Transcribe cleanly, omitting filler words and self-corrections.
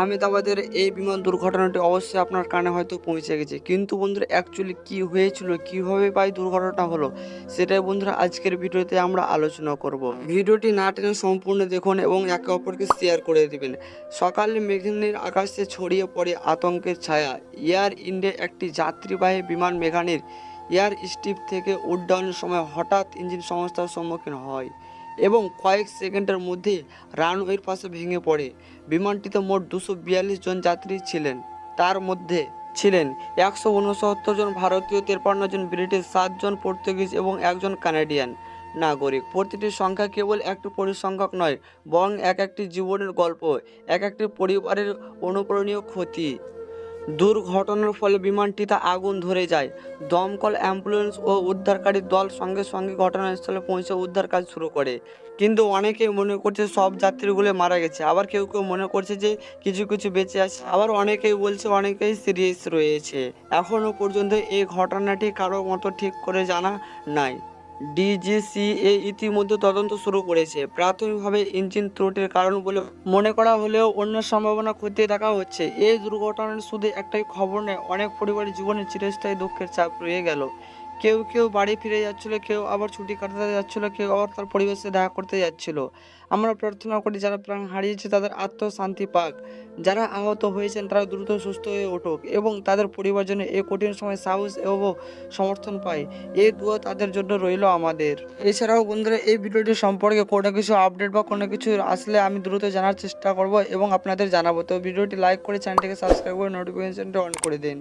আহমেদাবাদের এই বিমান দুর্ঘটনাটি অবশ্যই আপনার কানে হয়তো পৌঁছে গেছে, কিন্তু বন্ধুরা অ্যাকচুয়ালি কী হয়েছিল, কীভাবে বা এই দুর্ঘটনাটা হলো, সেটাই বন্ধুরা আজকের ভিডিওতে আমরা আলোচনা করব। ভিডিওটি না টেনে সম্পূর্ণ দেখুন এবং একে অপরকে শেয়ার করে দেবেন। সকালে মেঘানির আকাশে ছড়িয়ে পড়ে আতঙ্কের ছায়া। এয়ার ইন্ডিয়া একটি যাত্রীবাহী বিমান মেঘানির এয়ার স্ট্রিপ থেকে উড্ডয়নের সময় হঠাৎ ইঞ্জিন সমস্যার সম্মুখীন হয় এবং কয়েক সেকেন্ডের মধ্যে রানওয়ের পাশে ভেঙে পড়ে। বিমানটিতে মোট 242 জন যাত্রী ছিলেন। তার মধ্যে ছিলেন 169 জন ভারতীয়, 53 জন ব্রিটিশ, 7 জন পর্তুগিজ এবং 1 জন কানাডিয়ান নাগরিক। প্রতিটি সংখ্যা কেবল একটি পরিসংখ্যাক নয়, বরং এক একটি জীবনের গল্প, এক একটি পরিবারের অনুকরণীয় ক্ষতি। দুর্ঘটনার ফলে বিমানটিতে আগুন ধরে যায়। দমকল, অ্যাম্বুলেন্স ও উদ্ধারকারী দল সঙ্গে সঙ্গে ঘটনাস্থলে পৌঁছে উদ্ধার কাজ শুরু করে। কিন্তু অনেকেই মনে করছে সব যাত্রীগুলো মারা গেছে, আবার কেউ কেউ মনে করছে যে কিছু কিছু বেঁচে আছে, আবার অনেকেই বলছে অনেকেই সিরিয়াস রয়েছে। এখনও পর্যন্ত এই ঘটনাটি কারো মতো ঠিক করে জানা নাই। ডিজিসিএ ইতিমধ্যে তদন্ত শুরু করেছে। প্রাথমিকভাবে ইঞ্জিন ত্রুটির কারণ বলে মনে করা হলেও অন্য সম্ভাবনা খতিয়ে দেখা হচ্ছে। এই দুর্ঘটনার শুধু একটাই খবর নয়, অনেক পরিবারের জীবনে চিরস্থায়ী দুঃখের ছাপ রয়ে গেল। কেউ কেউ বাড়ি ফিরে যাচ্ছিল, কেউ আবার ছুটি কাটাতে যাচ্ছিল, কেউ আবার তার পরিবেশে দেখা করতে যাচ্ছিল। আমরা প্রার্থনা করি যারা প্রাণ হারিয়েছে তাদের আত্মশান্তি পাক, যারা আহত হয়েছেন তারা দ্রুত সুস্থ হয়ে উঠুক এবং তাদের পরিবারজন এই কঠিন সময় সাহস এবং সমর্থন পায়। এই দুয়া তাদের জন্য রইল আমাদের। এছাড়াও বন্ধুরা, এই ভিডিওটি সম্পর্কে কোনো কিছু আপডেট বা কোনো কিছু আসলে আমি দ্রুত জানার চেষ্টা করব এবং আপনাদের জানাবো। তো ভিডিওটি লাইক করে চ্যানেলটিকে সাবস্ক্রাইব করে নোটিফিকেশনটি অন করে দিন।